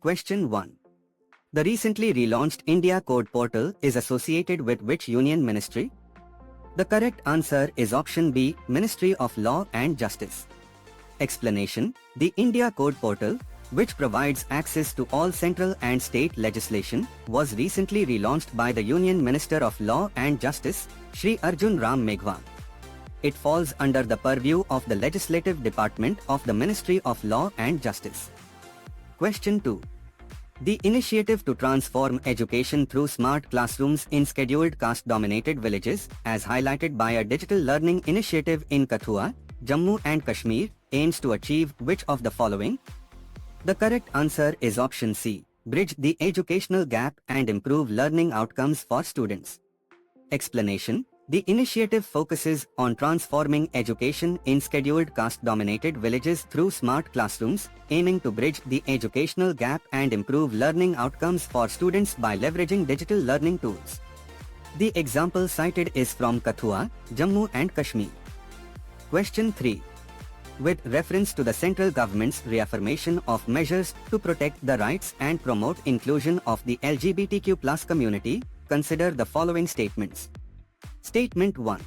Question 1. The recently relaunched India Code Portal is associated with which union ministry? The correct answer is option B, Ministry of Law and Justice. Explanation: the India Code Portal, which provides access to all central and state legislation, was recently relaunched by the Union Minister of Law and Justice, Shri Arjun Ram Meghwal. It falls under the purview of the Legislative Department of the Ministry of Law and Justice. Question 2. The initiative to transform education through smart classrooms in scheduled caste-dominated villages, as highlighted by a digital learning initiative in Kathua, Jammu and Kashmir, aims to achieve which of the following? The correct answer is option C, bridge the educational gap and improve learning outcomes for students. Explanation: the initiative focuses on transforming education in scheduled caste-dominated villages through smart classrooms, aiming to bridge the educational gap and improve learning outcomes for students by leveraging digital learning tools. The example cited is from Kathua, Jammu and Kashmir. Question 3. With reference to the central government's reaffirmation of measures to protect the rights and promote inclusion of the LGBTQ+ community, consider the following statements. Statement 1.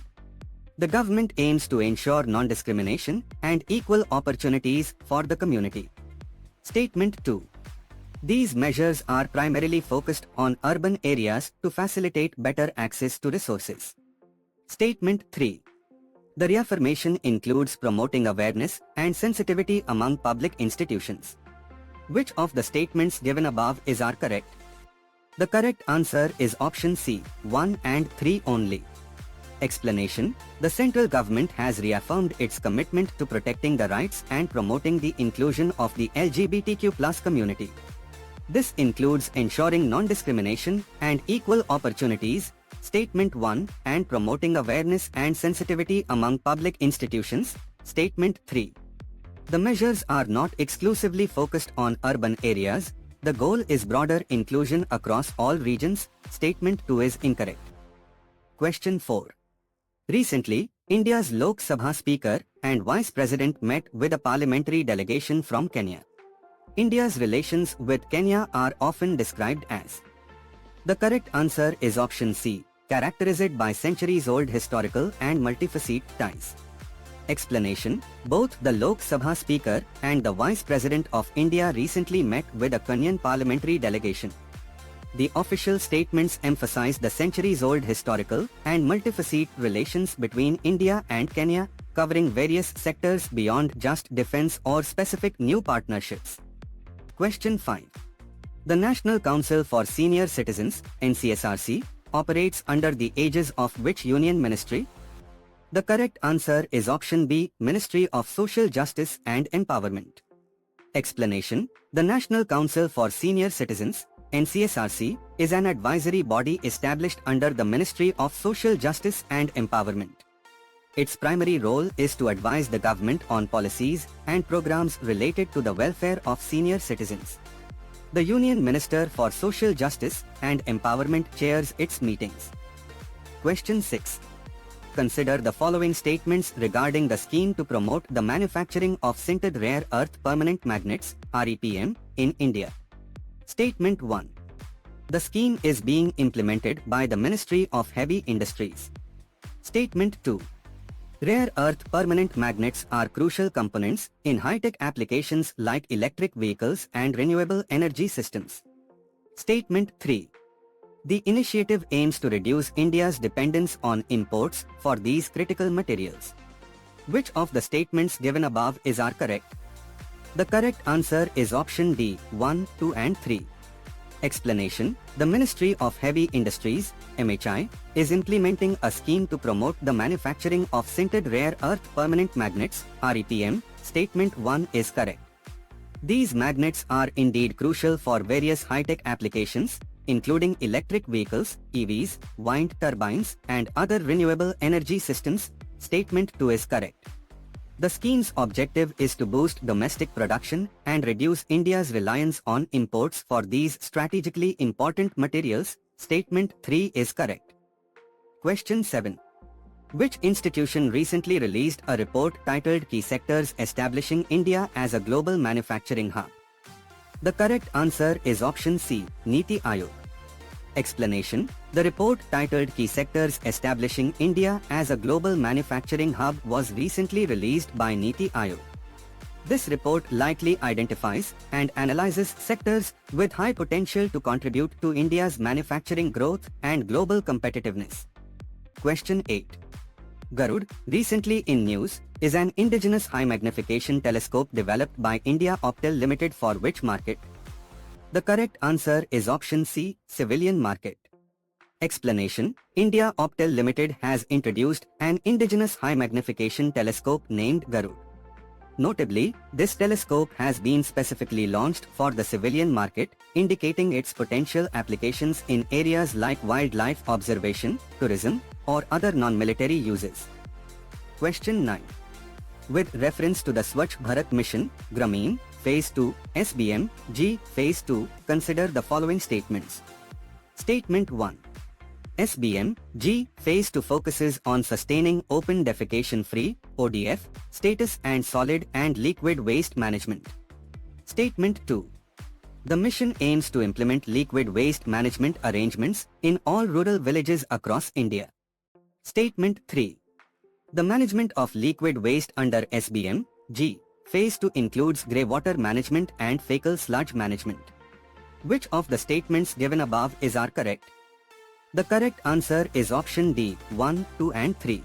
The government aims to ensure non-discrimination and equal opportunities for the community. Statement 2. These measures are primarily focused on urban areas to facilitate better access to resources. Statement 3. The reaffirmation includes promoting awareness and sensitivity among public institutions. Which of the statements given above are correct? The correct answer is option C, 1 and 3 only. Explanation: the central government has reaffirmed its commitment to protecting the rights and promoting the inclusion of the LGBTQ+ community. This includes ensuring non-discrimination and equal opportunities, Statement 1, and promoting awareness and sensitivity among public institutions, Statement 3. The measures are not exclusively focused on urban areas. The goal is broader inclusion across all regions, Statement 2 is incorrect. Question 4. Recently, India's Lok Sabha Speaker and Vice President met with a parliamentary delegation from Kenya. India's relations with Kenya are often described as. The correct answer is option C, characterized by centuries-old historical and multifaceted ties. Explanation: both the Lok Sabha Speaker and the Vice President of India recently met with a Kenyan parliamentary delegation. The official statements emphasize the centuries-old historical and multifaceted relations between India and Kenya, covering various sectors beyond just defense or specific new partnerships. Question 5. The National Council for Senior Citizens, NCSRC, operates under the aegis of which union ministry? The correct answer is option B, Ministry of Social Justice and Empowerment. Explanation: the National Council for Senior Citizens, NCSRC, is an advisory body established under the Ministry of Social Justice and Empowerment. Its primary role is to advise the government on policies and programs related to the welfare of senior citizens. The Union Minister for Social Justice and Empowerment chairs its meetings. Question 6. Consider the following statements regarding the scheme to promote the manufacturing of sintered rare earth permanent magnets, REPM, in India. Statement 1. The scheme is being implemented by the Ministry of Heavy Industries. Statement 2. Rare earth permanent magnets are crucial components in high-tech applications like electric vehicles and renewable energy systems. Statement 3. The initiative aims to reduce India's dependence on imports for these critical materials. Which of the statements given above are correct? The correct answer is option D, 1, 2 and 3. Explanation: the Ministry of Heavy Industries, MHI, is implementing a scheme to promote the manufacturing of sintered rare earth permanent magnets, REPM. Statement 1 is correct. These magnets are indeed crucial for various high-tech applications, including electric vehicles, EVs, wind turbines, and other renewable energy systems. Statement 2 is correct. The scheme's objective is to boost domestic production and reduce India's reliance on imports for these strategically important materials. Statement 3 is correct. Question 7. Which institution recently released a report titled Key Sectors Establishing India as a Global Manufacturing Hub? The correct answer is option C, Niti Aayog. Explanation: the report titled Key Sectors Establishing India as a Global Manufacturing Hub was recently released by Niti Aayog. This report likely identifies and analyzes sectors with high potential to contribute to India's manufacturing growth and global competitiveness. Question 8. Garud, recently in news, is an indigenous high magnification telescope developed by India Optel Limited for which market? The correct answer is option C, civilian market. Explanation: India Optel Limited has introduced an indigenous high magnification telescope named Garud. Notably, this telescope has been specifically launched for the civilian market, indicating its potential applications in areas like wildlife observation, tourism, or other non-military uses. Question 9. With reference to the Swachh Bharat Mission, Grameen, Phase 2, SBM, G, Phase 2, consider the following statements. Statement 1. SBM, G, Phase 2 focuses on sustaining open defecation-free, ODF, status and solid and liquid waste management. Statement 2. The mission aims to implement liquid waste management arrangements in all rural villages across India. Statement 3. The management of liquid waste under SBM, G, Phase 2 includes grey water management and fecal sludge management. Which of the statements given above are correct? The correct answer is option D, 1, 2 and 3.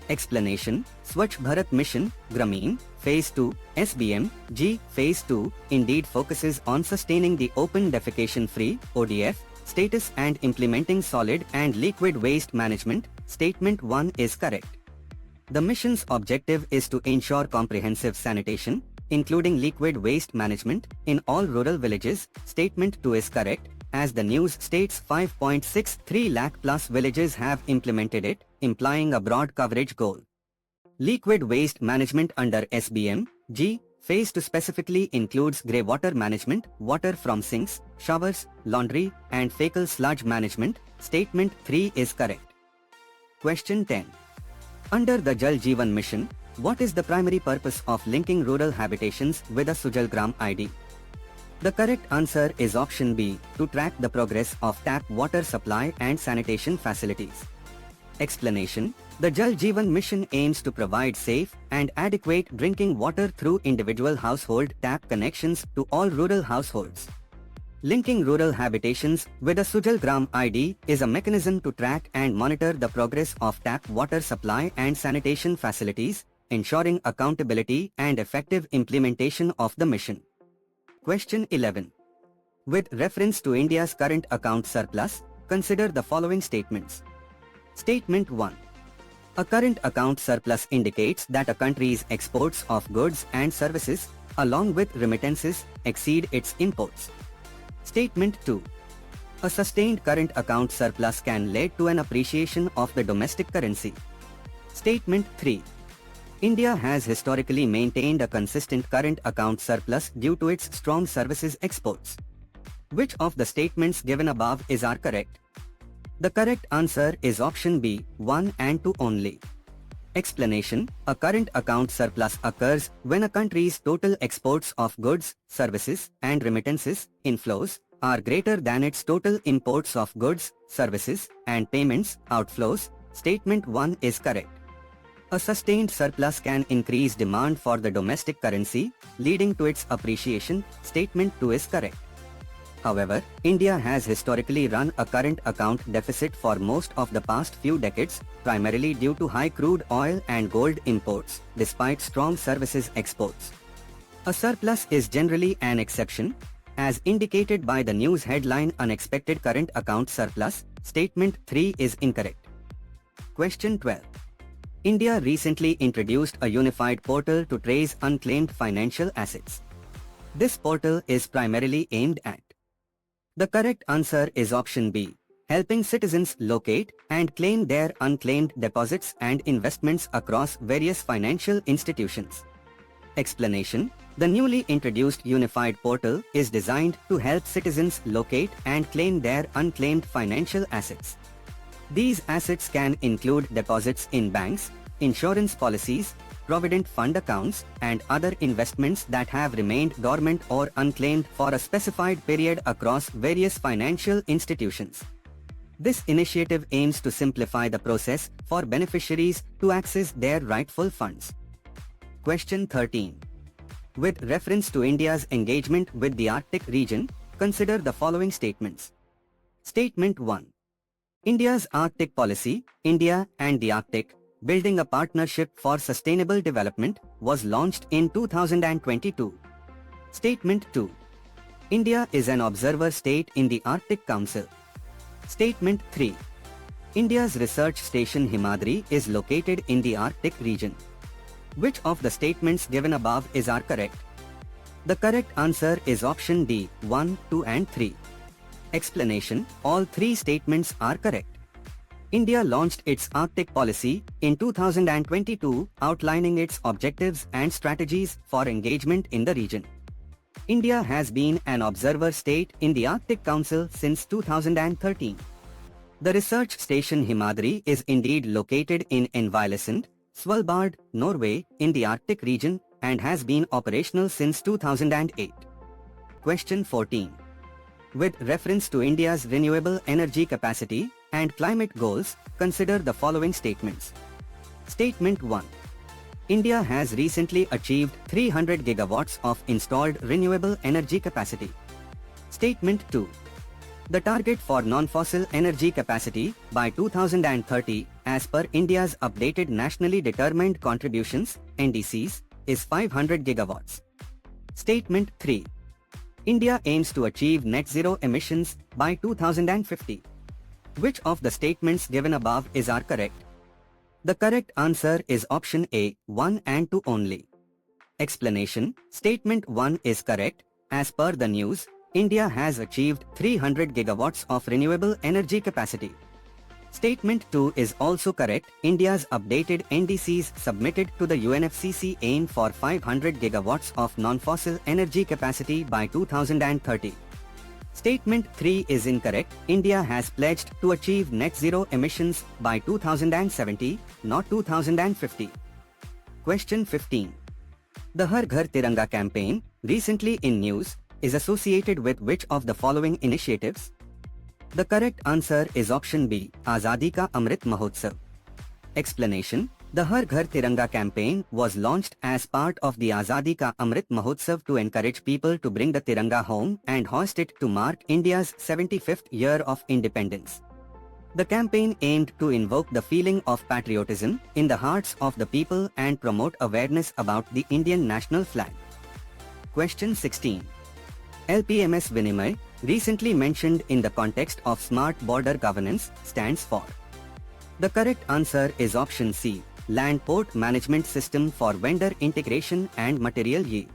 Explanation: Swachh Bharat Mission, Grameen, Phase 2, SBM, G, Phase 2, indeed focuses on sustaining the open defecation-free, ODF, status and implementing solid and liquid waste management. Statement 1 is correct. The mission's objective is to ensure comprehensive sanitation, including liquid waste management, in all rural villages. Statement 2 is correct, as the news states 5.63 lakh plus villages have implemented it, implying a broad coverage goal. Liquid waste management under SBM, G, Phase 2 specifically includes grey water management, water from sinks, showers, laundry, and fecal sludge management. Statement 3 is correct. Question 10. Under the Jal Jeevan Mission, what is the primary purpose of linking rural habitations with a Sujalgram ID? The correct answer is option B, to track the progress of tap water supply and sanitation facilities. Explanation: the Jal Jeevan Mission aims to provide safe and adequate drinking water through individual household tap connections to all rural households. Linking rural habitations with a Sujalgram ID is a mechanism to track and monitor the progress of tap water supply and sanitation facilities, ensuring accountability and effective implementation of the mission. Question 11. With reference to India's current account surplus, consider the following statements. Statement 1. A current account surplus indicates that a country's exports of goods and services, along with remittances, exceed its imports. Statement 2. A sustained current account surplus can lead to an appreciation of the domestic currency. Statement 3. India has historically maintained a consistent current account surplus due to its strong services exports. Which of the statements given above are correct? The correct answer is option B, 1 and 2 only. Explanation: a current account surplus occurs when a country's total exports of goods, services, and remittances, inflows, are greater than its total imports of goods, services, and payments, outflows. Statement 1 is correct. A sustained surplus can increase demand for the domestic currency, leading to its appreciation. Statement 2 is correct. However, India has historically run a current account deficit for most of the past few decades, primarily due to high crude oil and gold imports, despite strong services exports. A surplus is generally an exception, as indicated by the news headline Unexpected Current Account Surplus. Statement 3 is incorrect. Question 12. India recently introduced a unified portal to trace unclaimed financial assets. This portal is primarily aimed at. The correct answer is option B, helping citizens locate and claim their unclaimed deposits and investments across various financial institutions. Explanation: the newly introduced unified portal is designed to help citizens locate and claim their unclaimed financial assets. These assets can include deposits in banks, insurance policies, provident fund accounts, and other investments that have remained dormant or unclaimed for a specified period across various financial institutions. This initiative aims to simplify the process for beneficiaries to access their rightful funds. Question 13. With reference to India's engagement with the Arctic region, consider the following statements. Statement 1. India's Arctic policy, India and the Arctic, building a partnership for sustainable development, was launched in 2022. Statement 2. India is an observer state in the Arctic Council. Statement 3. India's research station Himadri is located in the Arctic region. Which of the statements given above are correct? The correct answer is option D, 1, 2 and 3. Explanation: all three statements are correct. India launched its Arctic policy in 2022, outlining its objectives and strategies for engagement in the region. India has been an observer state in the Arctic Council since 2013. The research station Himadri is indeed located in Envilesund, Svalbard, Norway, in the Arctic region and has been operational since 2008. Question 14. With reference to India's renewable energy capacity and climate goals, consider the following statements. Statement 1. India has recently achieved 300 gigawatts of installed renewable energy capacity. Statement 2. The target for non-fossil energy capacity by 2030, as per India's updated Nationally Determined Contributions (NDCs), is 500 gigawatts. Statement 3. India aims to achieve net zero emissions by 2050. Which of the statements given above are correct? The correct answer is option A, 1 and 2 only. Explanation: Statement 1 is correct. As per the news, India has achieved 300 gigawatts of renewable energy capacity. Statement 2 is also correct. India's updated NDCs submitted to the UNFCCC aim for 500 gigawatts of non-fossil energy capacity by 2030. Statement 3 is incorrect. India has pledged to achieve net zero emissions by 2070, not 2050. Question 15. The Har Ghar Tiranga campaign, recently in news, is associated with which of the following initiatives? The correct answer is option B, Azadi Ka Amrit Mahotsav. Explanation: the Har Ghar Tiranga campaign was launched as part of the Azadi Ka Amrit Mahotsav to encourage people to bring the Tiranga home and hoist it to mark India's 75th year of independence. The campaign aimed to invoke the feeling of patriotism in the hearts of the people and promote awareness about the Indian national flag. Question 16. LPMS Vinimay, recently mentioned in the context of Smart Border Governance, stands for. The correct answer is option C, Land Port Management System for Vendor Integration and Material Yield.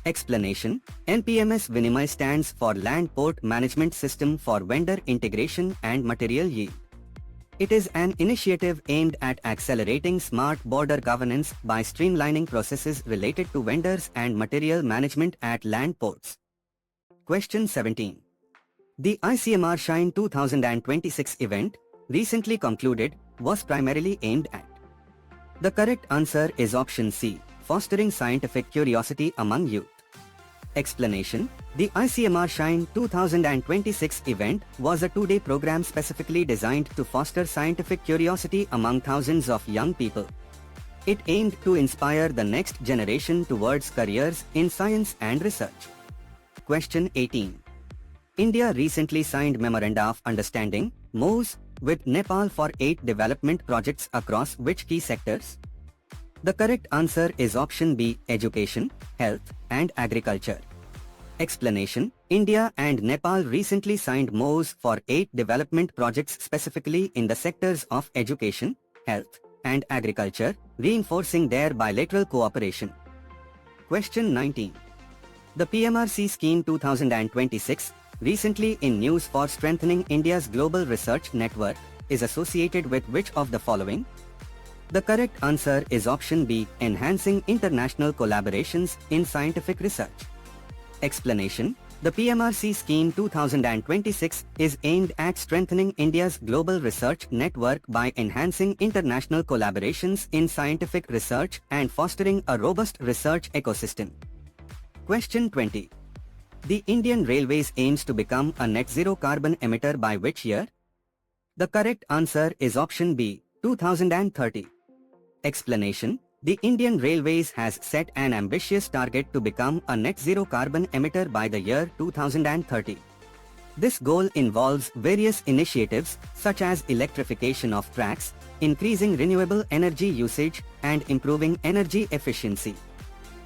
Explanation: LPMS Vinimay stands for Land Port Management System for Vendor Integration and Material Yield. It is an initiative aimed at accelerating smart border governance by streamlining processes related to vendors and material management at land ports. Question 17. The ICMR Shine 2026 event, recently concluded, was primarily aimed at. The correct answer is option C, fostering scientific curiosity among youth. Explanation: the ICMR Shine 2026 event was a two-day program specifically designed to foster scientific curiosity among thousands of young people. It aimed to inspire the next generation towards careers in science and research. Question 18. India recently signed Memoranda of Understanding, MOUs, with Nepal for 8 development projects across which key sectors? The correct answer is option B, education, health, and agriculture. Explanation: India and Nepal recently signed MOUs for 8 development projects specifically in the sectors of education, health, and agriculture, reinforcing their bilateral cooperation. Question 19. The PMRC Scheme 2026, recently in news for strengthening India's global research network, is associated with which of the following? The correct answer is option B, enhancing international collaborations in scientific research. Explanation: The PMRC Scheme 2026 is aimed at strengthening India's global research network by enhancing international collaborations in scientific research and fostering a robust research ecosystem. Question 20. The Indian Railways aims to become a net zero carbon emitter by which year? The correct answer is option B, 2030. Explanation. The Indian Railways has set an ambitious target to become a net zero carbon emitter by the year 2030. This goal involves various initiatives such as electrification of tracks, increasing renewable energy usage, and improving energy efficiency.